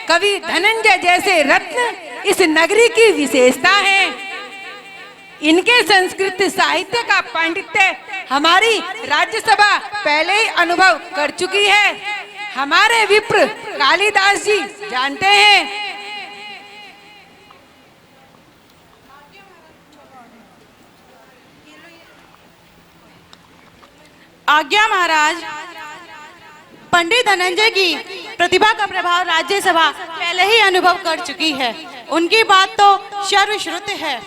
कवि धनंजय जैसे रत्न इस नगरी की विशेषता है। इनके संस्कृत साहित्य का पांडित्य हमारी राज्यसभा पहले ही अनुभव कर चुकी है। हमारे विप्र कालिदास जी जानते हैं। आज्ञा महाराज, पंडित धनंजय की प्रतिभा का प्रभाव राज्यसभा पहले ही अनुभव कर चुकी है। उनकी बात तो सर्वश्रुत है।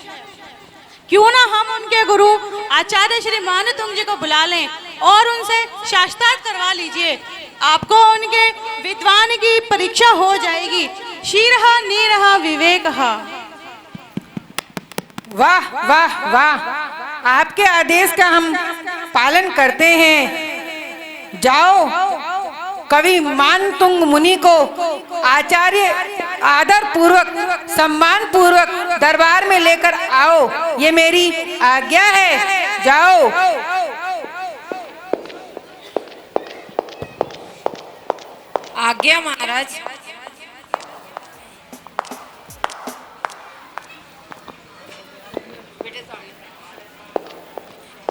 क्यों ना हम उनके गुरु आचार्य श्री मानतुंग जी को बुला लें और उनसे शास्त्रार्थ करवा लीजिए। आपको उनके विद्वान की परीक्षा हो जाएगी। शीरहा नीरहा विवेकहा। वाह वाह वाह, आपके आदेश का हम पालन करते हैं। जाओ कवि मानतुंग मुनि को आचार्य आदर पूर्वक सम्मान पूर्वक दरबार में लेकर आओ, ये मेरी आज्ञा है। जाओ। आज्ञा महाराज।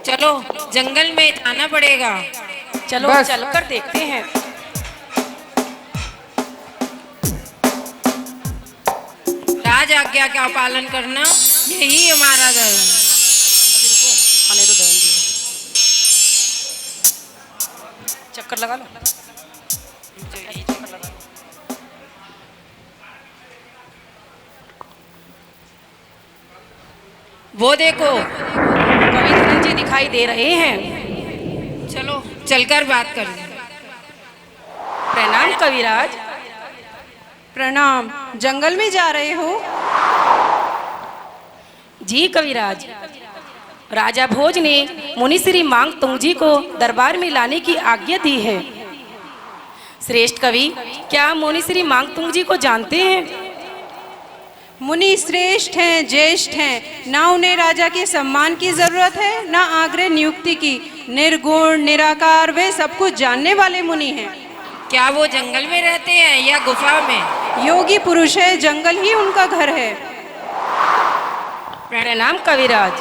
चलो जंगल में जाना पड़ेगा। चलो चलकर देखते हैं। राज आज्ञा का पालन करना यही हमारा धर्म। आने दो बहन जी, चक्कर लगा लो। वो देखो कवि धनंजय दिखाई दे रहे हैं। चलो चलकर बात करें। प्रणाम कविराज। प्रणाम। जंगल में जा रहे हो? जी कविराज, राजा भोज ने मुनिश्री मांगतुंग जी को दरबार में लाने की आज्ञा दी है। श्रेष्ठ कवि, क्या आप मुनिश्री मांगतुंग जी को जानते हैं? मुनि श्रेष्ठ हैं, ज्येष्ठ हैं, ना उन्हें राजा के सम्मान की जरूरत है ना आग्रह नियुक्ति की। निर्गुण निराकार वे सब कुछ जानने वाले मुनि हैं। क्या वो जंगल में रहते हैं या गुफा में? योगी पुरुष है, जंगल ही उनका घर है। प्रणाम कविराज।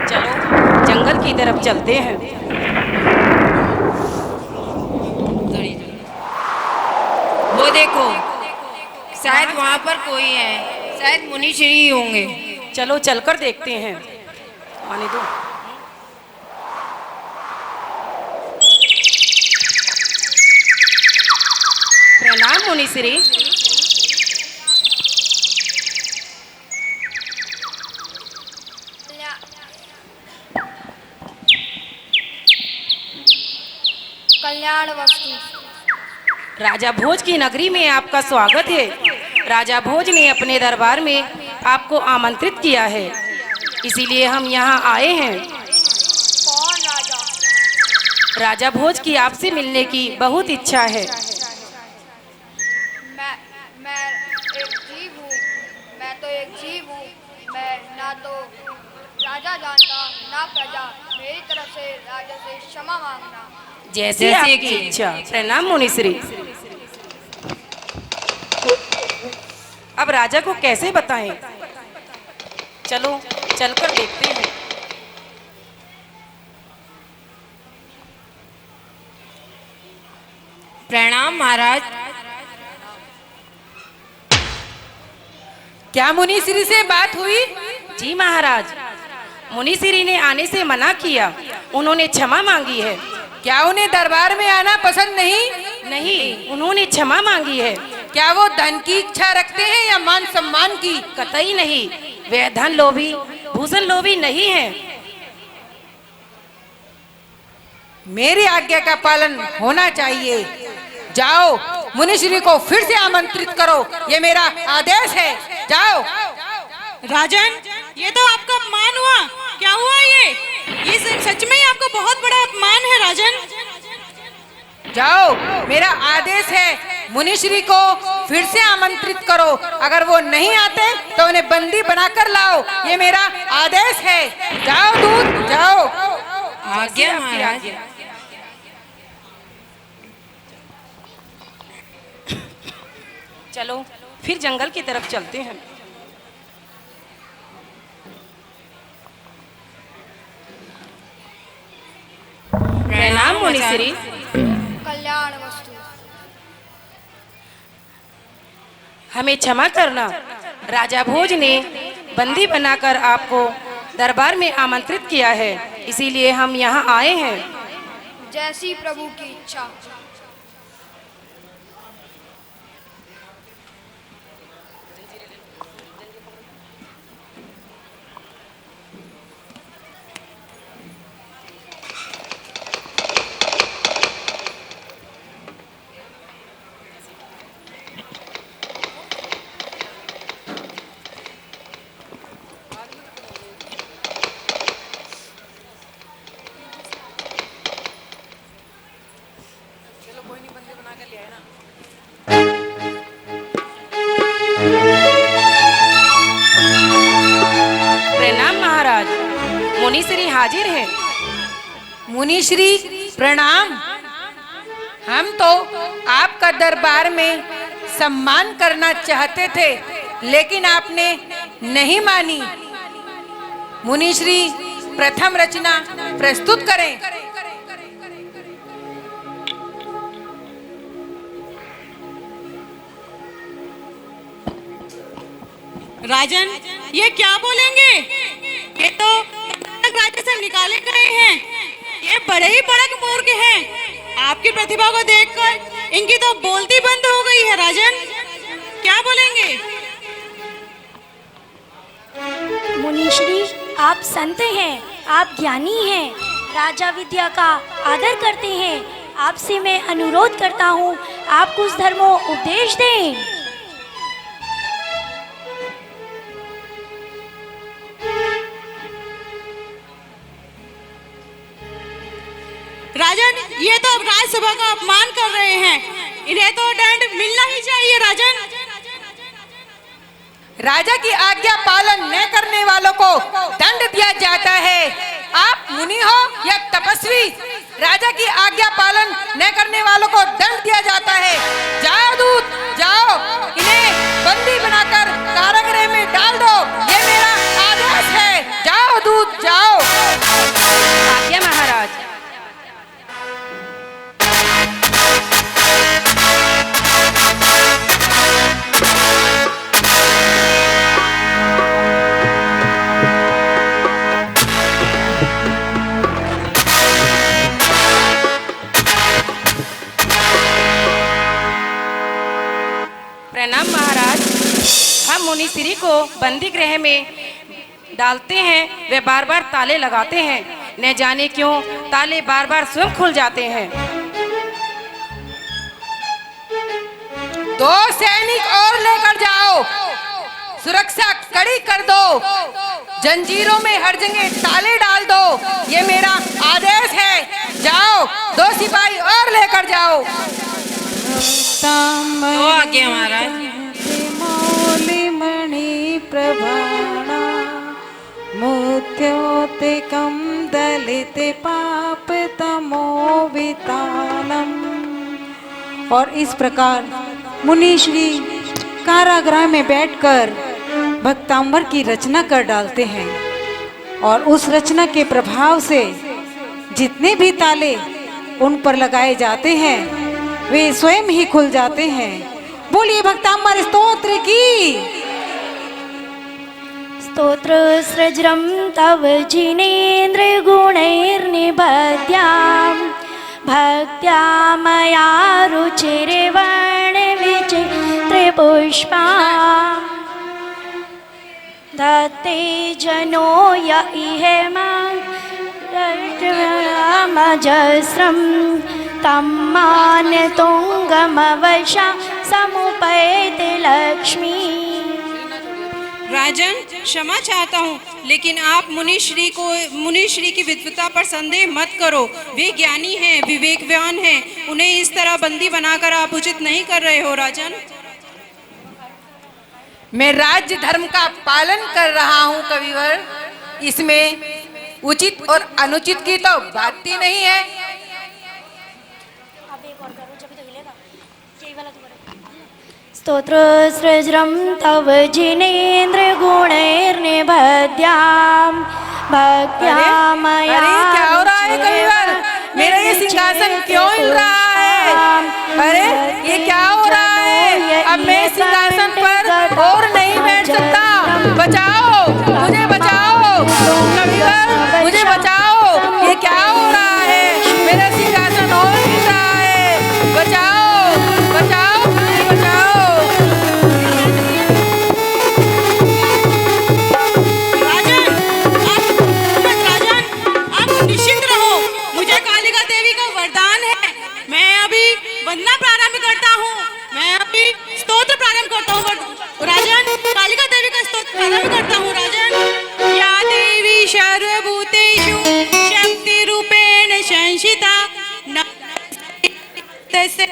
चलो जंगल की तरफ चलते हैं। वो देखो शायद वहाँ पर कोई है, शायद मुनिश्री ही होंगे। चलो चलकर देखते हैं। आने दो। प्रणाम मुनिश्री। कल्याण वस्तु। राजा भोज की नगरी में आपका स्वागत है। राजा भोज ने अपने दरबार में आपको आमंत्रित किया है, इसीलिए हम यहाँ आए हैं। कौन राजा? राजा भोज की आपसे मिलने की बहुत इच्छा है। मैं एक जीव हूँ। मैं तो एक जीव हूँ। मैं ना तो राजा जानता ना प्रजा। मेरी तरफ से राजा से क्षमा मांगना। जैसे आपकी इच्छा। प्रणाम मुनिश्री। अब राजा को कैसे बताएं? चलो चलकर देखते हैं। प्रणाम महाराज। क्या मुनिश्री से बात हुई? जी महाराज, मुनिश्री ने आने से मना किया। उन्होंने क्षमा मांगी है। क्या उन्हें दरबार में आना पसंद नहीं? नहीं, उन्होंने क्षमा मांगी है। क्या वो धन की इच्छा रखते हैं या मान सम्मान की? कतई नहीं, वे धन लोभी भूषण लोभी नहीं है। मेरी आज्ञा का पालन होना चाहिए। जाओ मुनिश्री को फिर से आमंत्रित करो, ये मेरा आदेश है। जाओ। राजन, ये तो आपका अपमान हुआ। क्या हुआ ये सच में ही आपका बहुत बड़ा अपमान है राजन। जाओ, मेरा आदेश है। मुनिश्री को फिर से आमंत्रित करो। अगर वो नहीं आते तो उन्हें बंदी बनाकर लाओ, ये मेरा आदेश है। जाओ दूत, जाओ। आज्ञा महाराज। चलो फिर जंगल की तरफ चलते हैं। प्रणाम मुनिश्री। कल्याण वस्तु। हमें क्षमा करना, राजा भोज ने बंदी बनाकर आपको दरबार में आमंत्रित किया है, इसीलिए हम यहाँ आए हैं। जैसी प्रभु की इच्छा। प्रणाम महाराज, मुनिश्री हाजिर है। मुनिश्री प्रणाम। हम तो आपका दरबार में सम्मान करना चाहते थे, लेकिन आपने नहीं मानी। मुनिश्री प्रथम रचना प्रस्तुत करें। राजन, ये क्या बोलेंगे? ये तो राज्य से निकाले गए हैं। ये बड़े ही बड़क मूर्ख हैं। आपकी प्रतिभा को देखकर इनकी तो बोलती बंद हो गई है। राजन, क्या बोलेंगे? मुनिश्री, आप संत हैं, आप ज्ञानी हैं, राजा विद्या का आदर करते हैं। आपसे मैं अनुरोध करता हूँ, आप कुछ धर्मों उपदेश दें। राजन, ये तो अब राज्यसभा का अपमान कर रहे हैं। इन्हें तो दंड मिलना ही चाहिए। राजन, राजा की आज्ञा पालन न करने वालों को दंड दिया जाता है। आप मुनि हो या तपस्वी, राजा की आज्ञा पालन न करने वालों को दंड दिया जाता है। जाओ दूत, जाओ, इन्हें बंदी बनाकर कारागृह में डाल दो। ये मेरा आदेश है। जाओ दूत, जाओ। आज्ञा महाराज। प्रणाम महाराज। हम मुनिश्री को बंदी गृह में डालते हैं, वे बार बार ताले लगाते हैं। न जाने क्यों ताले बार बार स्वयं खुल जाते हैं। 2 सैनिक और लेकर जाओ, सुरक्षा कड़ी कर दो, जंजीरों में हर जगह ताले डाल दो। ये मेरा आदेश है। जाओ, 2 सिपाही और लेकर जाओ। आज्ञा महाराज। मौली मणि प्रभाणा मुत्योतिकं दलित पाप तमो वितानम। और इस प्रकार मुनिश्री कारागृह में बैठकर भक्तांबर की रचना कर डालते हैं, और उस रचना के प्रभाव से जितने भी ताले उन पर लगाए जाते हैं वे स्वयं ही खुल जाते हैं। बोलिए भक्तांबर स्तोत्र की। स्तोत्र सृजरं तव जिनेन्द्र गुणैर्निबध्यां भक्त्या मया रुचिर्वर्ण विचित्रपुष्पा दत्ते जनो य इह मजस्रं तम्मान तुंगमवशा समुपैति लक्ष्मी। राजन, क्षमा चाहता हूँ, लेकिन आप मुनिश्री की विद्वता पर संदेह मत करो। वे ज्ञानी हैं, विवेकवान हैं। उन्हें इस तरह बंदी बनाकर आप उचित नहीं कर रहे हो। राजन, मैं राज्य धर्म का पालन कर रहा हूँ कविवर। इसमें उचित और अनुचित की तो बात ही नहीं है। स्तोत्र सृजरं तव जिनेन्द्र गुणैर्निबध्यां भक्त्या मया। क्या हो रहा है कविवर? मेरा ये सिंहासन क्यों हिल रहा है? अरे ये क्या हो रहा है? अब मैं सिंहासन पर और नहीं बैठ सकता। बचाओ, मुझे बचाओ कविवर, मुझे बचाओ। ये क्या हो रहा है? मेरा सिंहासन और हिल रहा है। बचाओ, बचाओ, बचाओ। निश्चिंत रहो, मुझे कालिका देवी का वरदान है। मैं अभी वंदना प्रारंभ करता हूँ। मैं अभी स्तोत्र प्रारंभ करता हूँ। राजन, कालिका देवी का स्तोत्र प्रारंभ करता हूँ। राजन, या देवी सर्वभूतेषु शक्ति रूपेण संस्थिता नमस्ते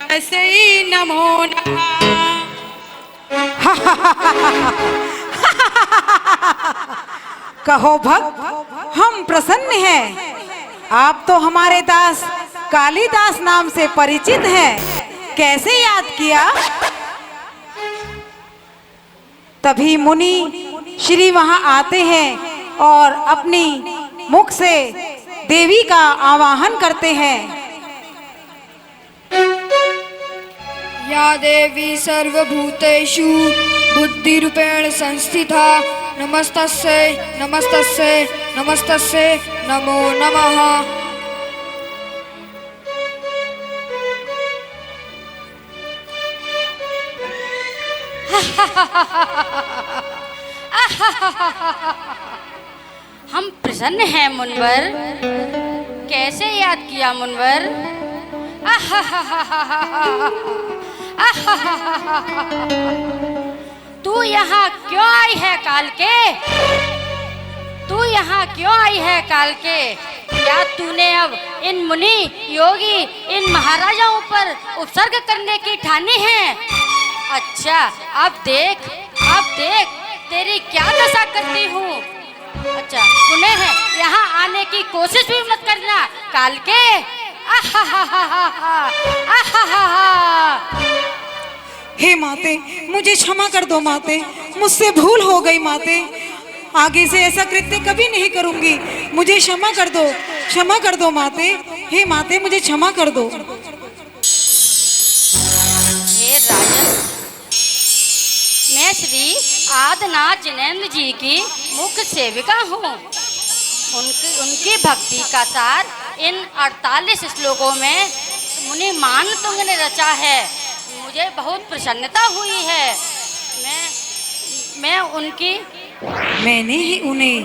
तस्यै नमो नमः। कहो भक्त, हम प्रसन्न हैं। आप तो हमारे दास कालिदास नाम से परिचित हैं। कैसे याद किया? तभी मुनि श्री वहां आते हैं और अपनी मुख से देवी का आवाहन करते हैं। या देवी सर्वभूतेषु बुद्धिरूपेण संस्थिता नमस्तस्यै नमस्तस्यै नमस्तस्यै नमो नमः। हम प्रसन्न हैं मुनवर। कैसे याद किया मुनवर? तू यहाँ क्यों आई है काल के? तू यहाँ क्यों आई है काल के? क्या तूने अब इन मुनि योगी इन महाराजाओं पर उपसर्ग करने की ठानी है? अच्छा अब देख तेरी क्या दशा करती हूँ। अच्छा पुनः यहाँ आने की कोशिश भी मत करना काल के। हे माते, मुझे क्षमा कर दो माते, मुझसे भूल हो गई माते। आगे से ऐसा कृत्य कभी नहीं करूंगी। मुझे क्षमा कर दो माते। हे माते, मुझे क्षमा कर दो। हे राजन, मैं श्री आदिनाथ जिनेंद्र जी की मुख्य सेविका हूँ। उनकी भक्ति का सार इन 48 श्लोकों में मुनि मानतुंग ने रचा है। मुझे बहुत प्रसन्नता हुई है। मैंने ही उन्हें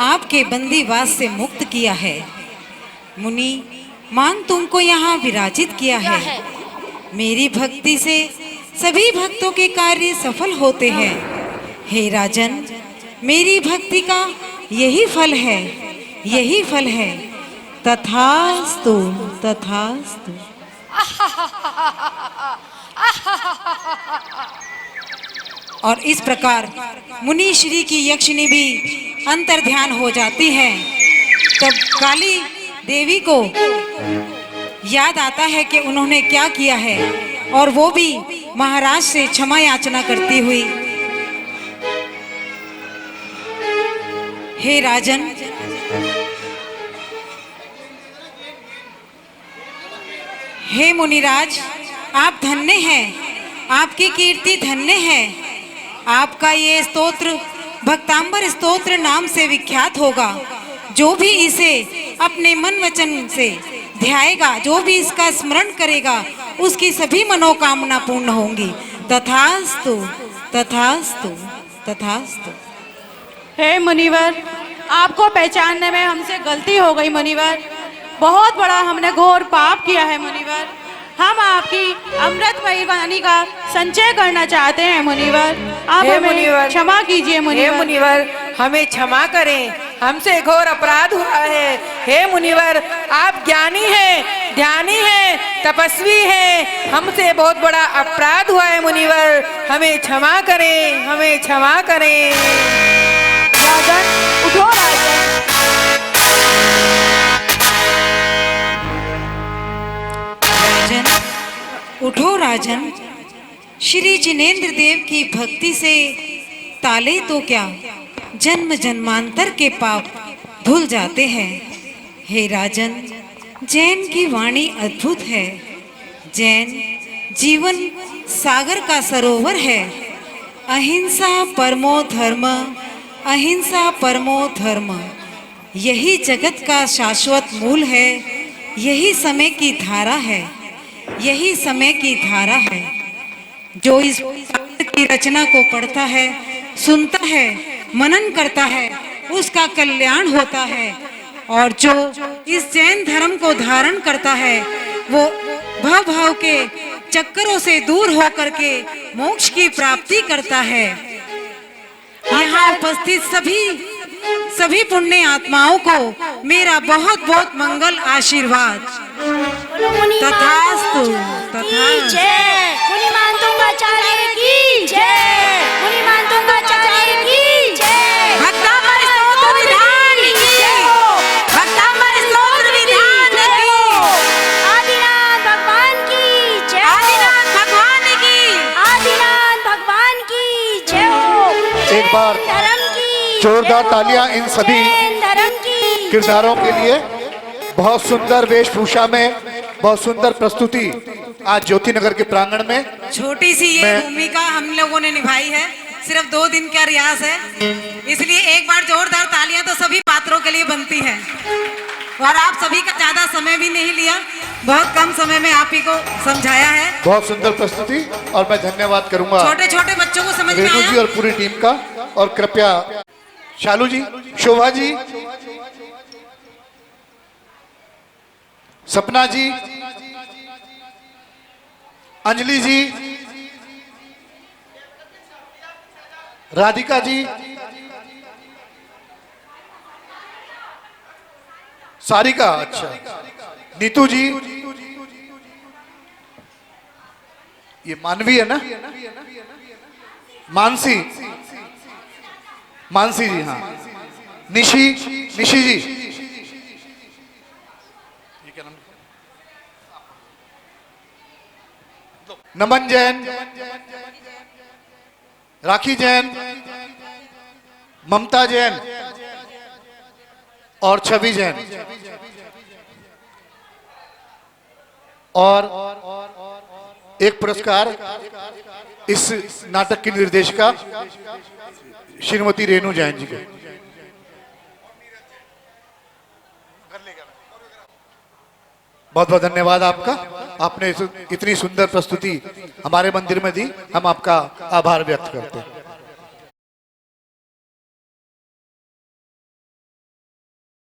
आपके बंदीवास से मुक्त किया है। मुनि मान तुमको यहाँ विराजित किया है। मेरी भक्ति से सभी भक्तों के कार्य सफल होते हैं। हे राजन, मेरी भक्ति का यही फल है। तथास्तु तथास्तु। और इस प्रकार मुनि श्री की यक्षिणी भी अंतर ध्यान हो जाती है। तब काली देवी को याद आता है कि उन्होंने क्या किया है, और वो भी महाराज से क्षमा याचना करती हुई, हे राजन, हे मुनिराज, आप धन्य हैं, आपकी कीर्ति धन्य है। आपका ये स्तोत्र भक्तांबर स्तोत्र नाम से विख्यात होगा। जो भी इसे अपने मन वचन से ध्याएगा, जो भी इसका स्मरण करेगा, उसकी सभी मनोकामना पूर्ण होंगी। तथास्तु तथास्तु तथास्तु। हे मुनिवर, आपको पहचानने में हमसे गलती हो गई मुनिवर। बहुत बड़ा हमने घोर पाप किया है मुनिवर। हम आपकी अमृतमयी वाणी का संचय करना चाहते हैं मुनिवर। आप हमें क्षमा कीजिए मुनिवर। हे मुनिवर, हमें क्षमा करें, हमसे घोर अपराध हुआ है। हे मुनिवर, आप ज्ञानी हैं, ध्यानी हैं, तपस्वी हैं, हमसे बहुत बड़ा अपराध हुआ है मुनिवर, हमें क्षमा करें, हमें क्षमा करें। राजन उठो, राजन। उठो राजन। श्री जिनेंद्र देव की भक्ति से ताले तो क्या, जन्म जन्मांतर के पाप धुल जाते हैं। हे राजन, जैन की वाणी अद्भुत है। जैन जीवन सागर का सरोवर है। अहिंसा परमो धर्म, अहिंसा परमो धर्म, यही जगत का शाश्वत मूल है। यही समय की धारा है, यही समय की धारा है। जो इस की रचना को पढ़ता है, सुनता है, मनन करता है, उसका कल्याण होता है। और जो इस जैन धर्म को धारण करता है, वो भाव भाव के चक्करों से दूर होकर के मोक्ष की प्राप्ति करता है। यहाँ उपस्थित सभी पुण्य आत्माओं को मेरा बहुत बहुत मंगल आशीर्वाद। तथास्तु। की जय, मुनि मानतुंगाचार्य की जय, मुनि मानतुंगाचार्य की जय। भक्तामर स्तोत्र विधान की भक्तामर स्तोत्र विधान की आदिनाथ भगवान की जय, आदिनाथ भगवान की आदिनाथ भगवान की जय हो। एक बार धर्म की जोरदार तालियां इन सभी धर्म की किरदारों के लिए। बहुत सुंदर वेशभूषा में बहुत सुंदर प्रस्तुति आज ज्योति नगर के प्रांगण में। छोटी सी ये भूमिका हम लोगों ने निभाई है, सिर्फ 2 दिन का रियाज है, इसलिए एक बार जोरदार तालियां तो सभी पात्रों के लिए बनती है। और आप सभी का ज्यादा समय भी नहीं लिया, बहुत कम समय में आप ही को समझाया है। बहुत सुंदर प्रस्तुति और मैं धन्यवाद करूंगा छोटे छोटे बच्चों को समझ में रेणु जी आया। और पूरी टीम का। और कृपया शालू जी, शोभा जी, सपना जी, अंजलि जी, राधिका जी, सारिका, अच्छा, नीतू जी, ये मानवी है ना, मानसी, मानसी जी, हाँ, निशी, निशी जी, नमन जैन, राखी जैन, ममता जैन और छवि जैन। और एक पुरस्कार इस नाटक की निर्देशिका श्रीमती रेणु जैन जी को। बहुत बहुत धन्यवाद आपका, आपने इतनी सुंदर प्रस्तुति हमारे मंदिर में दी, हम आपका आभार व्यक्त करते हैं।